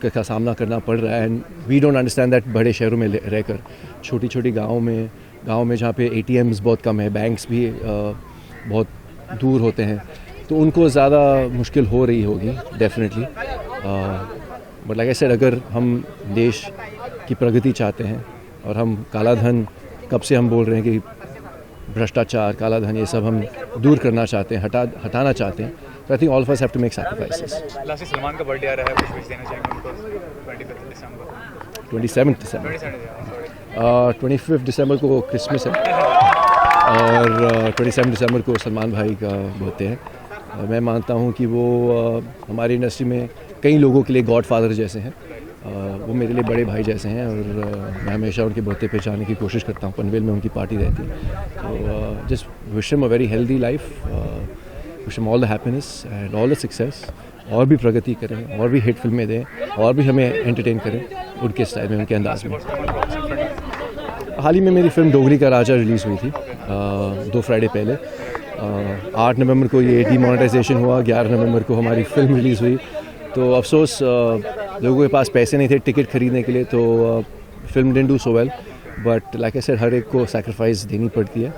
का सामना करना पड़ रहा है, and we don't understand that. बड़े शहरों में रहकर छोटी गाँव में जहाँ पे ATMs बहुत कम है, बैंक्स भी बहुत दूर होते हैं, तो उनको ज़्यादा मुश्किल हो रही होगी definitely. But like I said, अगर हम देश की प्रगति चाहते हैं, और हम काला धन, कब से हम बोल रहे हैं कि भ्रष्टाचार, काला धन, ये सब हम दूर करना चाहते हैं, हटाना चाहते हैं, तो I think all of us have to make sacrifices. Last Salman का बर्थडे आ रहा है, कुछ विश देना चाहेंगे उनको? 25 दिसंबर को क्रिसमस है, और 27 दिसंबर को सलमान भाई का बर्थडे है. मैं मानता हूँ कि वो हमारी इंडस्ट्री में कई लोगों के लिए गॉड फादर जैसे हैं. वो मेरे लिए बड़े भाई जैसे हैं, और मैं हमेशा उनके बर्थडे पे जाने की कोशिश करता हूँ. पनवेल में उनकी पार्टी रहती है, तो just wish him a very healthy life, wish him all the happiness and all the success. और भी प्रगति करें, और भी हिट फिल्में दें, और भी हमें एंटरटेन करें उनके स्टाइल में, उनके अंदाज में. हाल ही में मेरी फिल्म डोगरी का राजा रिलीज़ हुई थी 2 फ्राइडे पहले. 8 नवंबर को ये डीमोनेटाइजेशन हुआ, 11 नवंबर को हमारी फिल्म रिलीज़ हुई. तो अफसोस लोगों के पास पैसे नहीं थे टिकट खरीदने के लिए, तो film didn't do so well. But like I said, हर एक को सैक्रिफाइस देनी पड़ती है,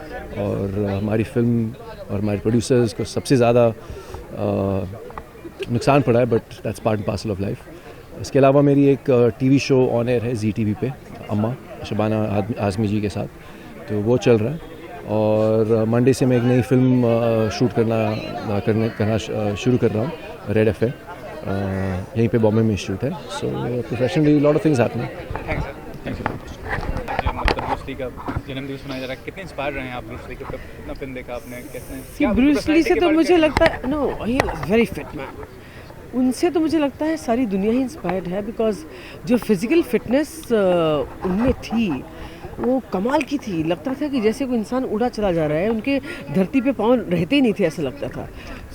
और हमारी फिल्म और हमारे प्रोड्यूसर्स को सबसे ज़्यादा नुकसान पड़ा है, but that's part and parcel of life. इसके अलावा मेरी एक टीवी शो ऑन एयर है ZTV पे, अम्मा शबाना आज़मी जी के साथ, तो वो चल रहा है. और मंडे से मैं एक नई फिल्म शूट करना शुरू कर रहा हूँ, रेड FM, यहीं पे बॉम्बे में शूट है. So professionally lot of things happening. Thank you. मतलब ब्रूस ली का जन्मदिवस मनाया जा रहा है, कितने इंस्पायर रहे हैं आप ब्रूस ली के? कितना फिल्म देखा आपने? कितने ब्रूस ली से तो मुझे लगता है, no, he is very fit man. उनसे तो मुझे लगता है सारी दुनिया ही इंस्पायर्ड है, बिकॉज जो फिजिकल फिटनेस उनमें थी वो कमाल की थी. लगता था कि जैसे कोई इंसान उड़ा चला जा रहा है, उनके धरती पे पाँव रहते ही नहीं थे, ऐसा लगता था.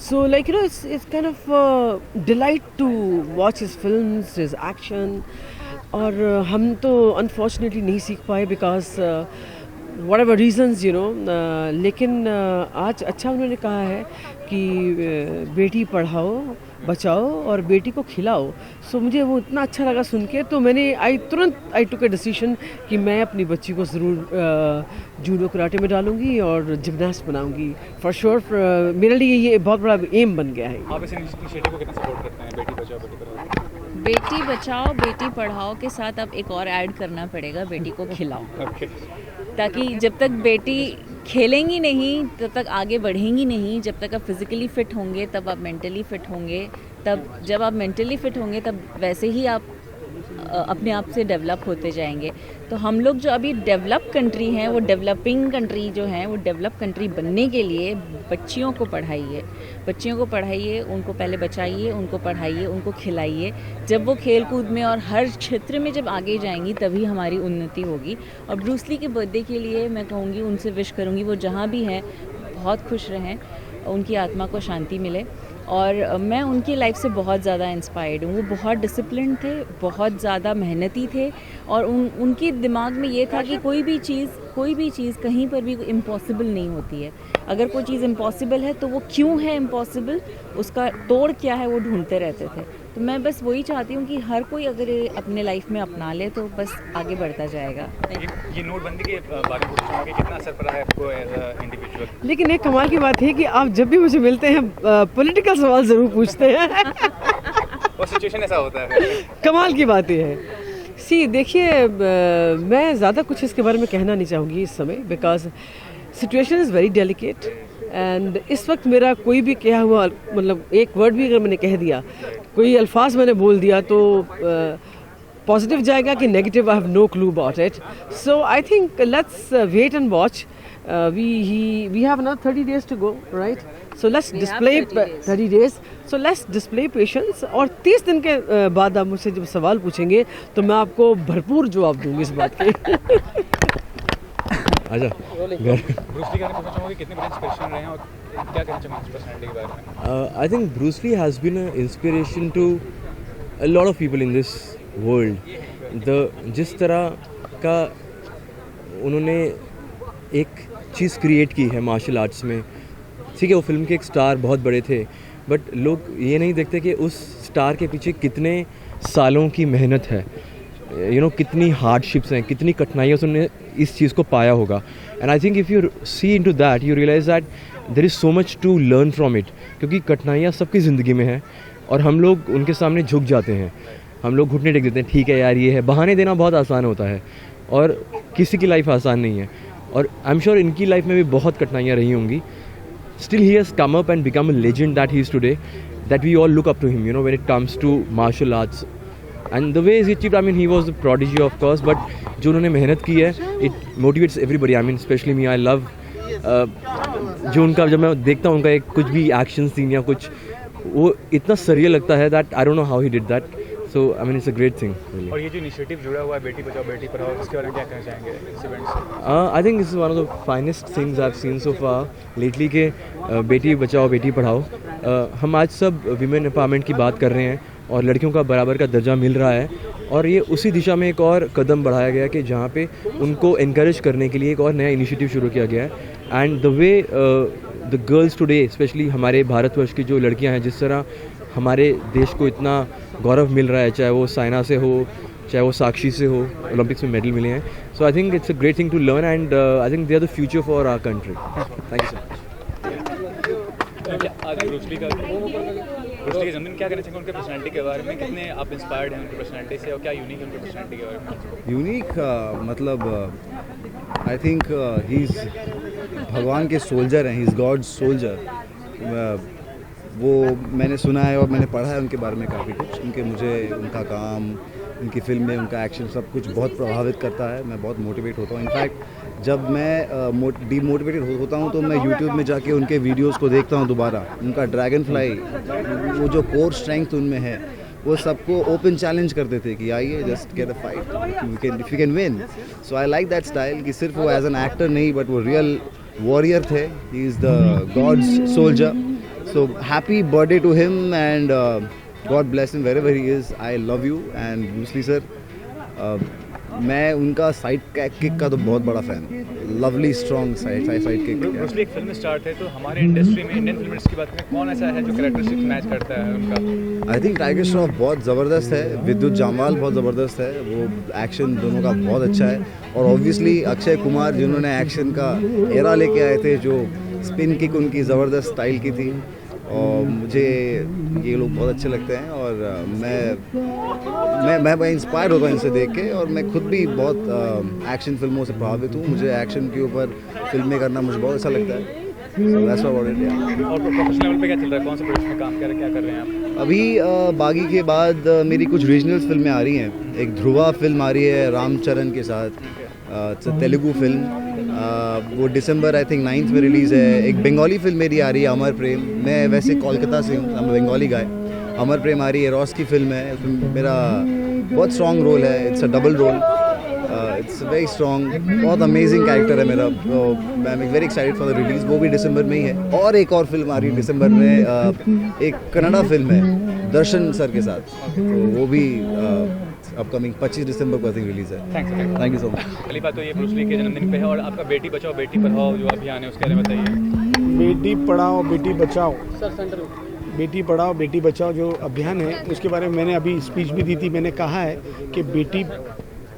So like it's kind of delight to watch his films, his action. और हम तो अनफॉर्चुनेटली नहीं सीख पाए बिकॉज whatever reasons, लेकिन आज अच्छा उन्होंने कहा है कि बेटी पढ़ाओ बचाओ और बेटी को खिलाओ। सो मुझे वो इतना अच्छा लगा सुन के, तो मैंने तुरंत आई टुक ए डिसीजन कि मैं अपनी बच्ची को ज़रूर जूडो कराटे में डालूंगी और जिमनास्ट बनाऊंगी फॉर श्योर। मेरे लिए ये बहुत बड़ा एम बन गया है। आप इस इनिशिएटिव को कितना सपोर्ट करते हैं, बेटी बचाओ बेटी पढ़ाओ? बेटी बचाओ बेटी पढ़ाओ के साथ अब एक और ऐड करना पड़ेगा, बेटी को खिलाओ। ताकि जब तक बेटी खेलेंगी नहीं तब तक आगे बढ़ेंगी नहीं। जब तक आप फिज़िकली फ़िट होंगे तब आप मेंटली फ़िट होंगे, तब जब आप मेंटली फ़िट होंगे तब वैसे ही आप अपने आप से डेवलप होते जाएंगे। तो हम लोग जो अभी डेवलप कंट्री हैं, वो डेवलपिंग कंट्री जो हैं, वो डेवलप कंट्री बनने के लिए बच्चियों को पढ़ाइए, उनको पहले बचाइए, उनको पढ़ाइए, उनको खिलाइए। जब वो खेल कूद में और हर क्षेत्र में जब आगे जाएंगी तभी हमारी उन्नति होगी। और ब्रूस ली के बर्थडे के लिए मैं कहूँगी, उनसे विश करूँगी वो जहाँ भी हैं बहुत खुश रहें, उनकी आत्मा को शांति मिले। और मैं उनकी लाइफ से बहुत ज़्यादा इंस्पायर्ड हूँ। वो बहुत डिसिप्लिन थे, बहुत ज़्यादा मेहनती थे और उनके दिमाग में ये था कि कोई भी चीज़ कहीं पर भी इम्पॉसिबल नहीं होती है। अगर कोई चीज़ इम्पॉसिबल है तो वो क्यों है इम्पॉसिबल, उसका तोड़ क्या है, वो ढूंढते रहते थे। तो मैं बस वही चाहती हूँ कि हर कोई अगर अपने लाइफ में अपना ले तो बस आगे बढ़ता जाएगा। ये नोटबंदी के बारे में पूछना कि कितना असर पड़ा है आपको एज अ इंडिविजुअल? लेकिन एक कमाल की बात है कि आप जब भी मुझे मिलते हैं पॉलिटिकल सवाल ज़रूर पूछते हैं। वो सिचुएशन ऐसा होता है। कमाल की बात ये है। देखिए, मैं ज़्यादा कुछ इसके बारे में कहना नहीं चाहूँगी इस समय, because situation is very delicate and इस वक्त मेरा कोई भी कहा हुआ, मतलब एक वर्ड भी अगर मैंने कह दिया, कोई अल्फाज मैंने बोल दिया तो पॉजिटिव जाएगा कि negative, I have no clue about it. So I think let's wait and watch. we have another 30 days to go, right? So let's display 30 days. So let's display patience. और 30 दिन के बाद आप मुझसे जब सवाल पूछेंगे तो मैं आपको भरपूर जवाब दूंगी इस बात के। आजा ब्रूस ली का पूछना चाहूँगा कि कितने बड़े इंस्पिरेशन रहे हैं और क्या कहना चाहूँगा इस पर्सनालिटी के बारे में? I think Bruce Lee has been an inspiration to a lot of people in this world. जिस तरह का उन्होंने एक चीज़ क्रिएट की है मार्शल आर्ट्स में, ठीक है, वो फिल्म के एक स्टार बहुत बड़े थे, बट लोग ये नहीं देखते कि उस स्टार के पीछे कितने सालों की मेहनत है, कितनी हार्डशिप्स हैं, कितनी कठिनाइयों से उन्होंने इस चीज़ को पाया होगा। And I think if you see into that you realise that there is so much to learn from it, क्योंकि कठिनाइयाँ सबकी ज़िंदगी में हैं और हम लोग उनके सामने झुक जाते हैं, हम लोग घुटने टेक देते हैं, ठीक है यार ये है, बहाने देना बहुत आसान होता है और किसी की लाइफ आसान नहीं है। और आई एम श्योर इनकी लाइफ में भी बहुत कठिनाइयाँ रही होंगी। Still he has come up and become a legend that he is today, that we all look up to him, when it comes to martial arts and the way is achieved. I mean he was the prodigy of course, but जो उन्होंने मेहनत की है it motivates everybody. I mean specially me, I love जो उनका, जब मैं देखता हूँ उनका एक कुछ भी एक्शन सीन या कुछ, वो इतना सरियल लगता है that I don't know how he did that. So I mean it's a great thing. और ये जो इनिशिएटिव जुड़ा हुआ है बेटी बचाओ बेटी पढ़ाओ, इसके बारे में क्या कहना चाहेंगे इस इवेंट से? आई think this is one of the finest things I have seen so far lately के बेटी बचाओ बेटी पढ़ाओ। हम आज सब वीमेन एम्पावरमेंट की बात कर रहे हैं और लड़कियों का बराबर का दर्जा मिल रहा है, और ये उसी दिशा में एक और कदम बढ़ाया गया कि जहाँ पे उनको इनकरेज करने के लिए एक और नया इनिशिएटिव शुरू किया गया है। And the way the girls today, specially हमारे भारतवर्ष की जो लड़कियाँ हैं, जिस तरह हमारे देश को इतना गौरव मिल रहा है, चाहे वो साइना से हो, चाहे वो साक्षी से हो, ओलंपिक्स में मेडल मिले हैं। So I think it's a great thing to learn and I think they are the future for our country. Thank you so much. आज ब्रूस ली का जन्मदिन, क्या कहना चाहेंगे उनके पर्सनालिटी के बारे में? कितने आप इंस्पायर्ड हैं उनकी पर्सनालिटी से और क्या यूनिक है उनकी पर्सनालिटी के बारे में? यूनिक मतलब आई थिंक ही इज़ भगवान के सोल्जर हैं, ही इज़ गॉड सोल्जर। वो मैंने सुना है और मैंने पढ़ा है उनके बारे में काफ़ी कुछ। मुझे उनका काम, उनकी फिल्में, उनका एक्शन सब कुछ बहुत प्रभावित करता है। मैं बहुत मोटिवेट होता हूँ। इनफैक्ट जब मैं डीमोटिवेटेड होता हूँ तो मैं यूट्यूब में जाके उनके वीडियोस को देखता हूँ दोबारा। उनका ड्रैगन फ्लाई, वो जो कोर स्ट्रेंथ उनमें है, वो सबको ओपन चैलेंज करते थे कि आइए just get a fight, if you can win. So I like that style कि सिर्फ वो एज एन एक्टर नहीं बट वो रियल वॉरियर थे। He is the gods soldier. So happy birthday to him and God bless him wherever he is. I love you and Bruce Lee sir, मैं उनका side kick का तो बहुत बड़ा fan हूँ। Lovely strong side kick. Bruce Lee एक film start है, तो हमारे इंडस्ट्री में इंडियन फिल्म की बात करें, कौन ऐसा है जो कैरेक्टरिस्टिक्स मैच करता है उनका? आई थिंक टाइगर श्रॉफ बहुत ज़बरदस्त है, विद्युत जामवाल बहुत ज़बरदस्त है, वो एक्शन दोनों का बहुत अच्छा है। और ऑब्वियसली अक्षय कुमार जिन्होंने एक्शन का एरा लेके आए थे, जो स्पिन किक उनकी ज़बरदस्त स्टाइल की थी, और मुझे ये लोग बहुत अच्छे लगते हैं। और मैं इंस्पायर होता हूँ इनसे देख के, और मैं खुद भी बहुत एक्शन फिल्मों से प्रभावित हूँ। मुझे एक्शन के ऊपर फिल्में करना मुझे बहुत अच्छा लगता है। और प्रोफेशनल लेवल पे क्या चल रहा है, कौन से प्रोजेक्ट में काम कर रहे हैं, क्या कर रहे हैं आप? अभी बागी के बाद मेरी कुछ रीजनल फिल्में आ रही हैं। एक ध्रुवा फिल्म आ रही है रामचरण के साथ, तेलुगु फिल्म, वो दिसंबर आई थिंक 9 में रिलीज़ है। एक बंगाली फिल्म मेरी आ रही है अमर प्रेम, मैं वैसे कोलकाता से हूँ, मैं बंगाली गाय। अमर प्रेम आ रही है, रॉस की फिल्म है, उसमें मेरा बहुत स्ट्रॉन्ग रोल है, it's a double role, it's very strong, बहुत अमेजिंग कैरेक्टर है मेरा। I am very excited for the release, वो भी दिसंबर में ही है। और एक और फिल्म आ रही है दिसंबर में, एक कन्नड़ा फिल्म है दर्शन सर के साथ, तो वो भी अपकमिंग 25 दिसंबर को आई थिंक रिलीज़ है। Thank you so much. पहली बात तो ये ब्रूस ली के जन्मदिन पे है, और आपका बेटी बचाओ बेटी पढ़ाओ जो अभियान है उसके बारे में बताइए। बेटी पढ़ाओ बेटी बचाओ, बेटी पढ़ाओ बेटी बचाओ जो अभियान है, उसके बारे में मैंने अभी स्पीच भी दी थी। मैंने कहा है कि बेटी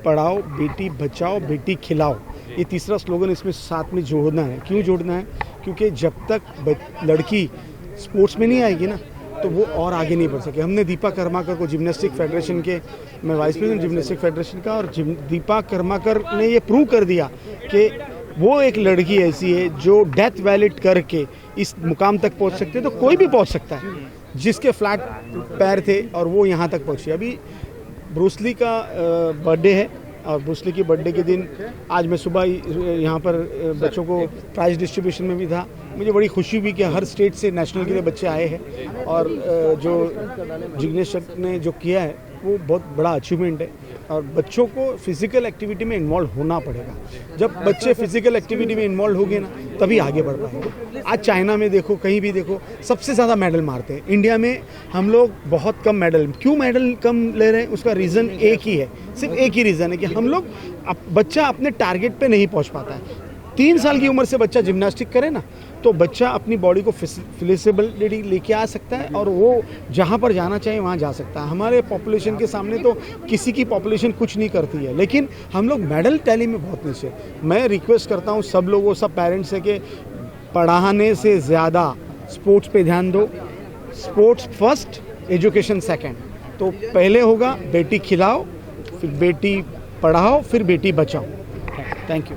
पढ़ाओ बेटी बचाओ बेटी खिलाओ, ये तीसरा स्लोगन इसमें साथ में जोड़ना है। क्यों जोड़ना है? क्योंकि जब तक लड़की स्पोर्ट्स में नहीं आएगी ना, तो वो और आगे नहीं बढ़ सके। हमने दीपा कर्माकर को जिम्नास्टिक फेडरेशन के, मैं वाइस प्रेसिडेंट जिम्नास्टिक फेडरेशन का, और दीपा कर्माकर ने ये प्रूव कर दिया कि वो एक लड़की ऐसी है जो डेथ वैलिड करके इस मुकाम तक पहुंच सकते है, तो कोई भी पहुंच सकता है जिसके फ्लैट पैर थे और वो यहाँ तक पहुँची। अभी ब्रूस ली का बर्थडे है, और ब्रूस ली के बर्थडे के दिन आज मैं सुबह यहाँ पर बच्चों को प्राइज डिस्ट्रीब्यूशन में भी था। मुझे बड़ी खुशी हुई कि हर स्टेट से नेशनल के लिए बच्चे आए हैं, और जो जिग्नेश ने जो किया है वो बहुत बड़ा अचीवमेंट है। और बच्चों को फिज़िकल एक्टिविटी में इन्वॉल्व होना पड़ेगा। जब बच्चे फिज़िकल एक्टिविटी में इन्वॉल्व होंगे ना, तभी आगे बढ़ पाएंगे। आज चाइना में देखो, कहीं भी देखो, सबसे ज़्यादा मेडल मारते हैं। इंडिया में हम लोग बहुत कम मेडल, क्यों मेडल कम ले रहे हैं? उसका रीज़न एक ही है, सिर्फ एक ही रीज़न है कि हम लोग बच्चा अपने टारगेट पे नहीं पहुंच पाता है। 3 साल की उम्र से बच्चा जिम्नास्टिक करे ना, तो बच्चा अपनी बॉडी को फ्लेक्सिबिलिटी लेके आ सकता है, और वो जहाँ पर जाना चाहिए वहाँ जा सकता है। हमारे पॉपुलेशन के सामने तो किसी की पॉपुलेशन कुछ नहीं करती है, लेकिन हम लोग मेडल टैली में बहुत नीचे। मैं रिक्वेस्ट करता हूँ सब लोगों, सब पेरेंट्स से कि पढ़ाने से ज़्यादा स्पोर्ट्स पे ध्यान दो। Sports first, education second. तो पहले होगा बेटी खिलाओ, फिर बेटी पढ़ाओ, फिर बेटी बचाओ। Thank you.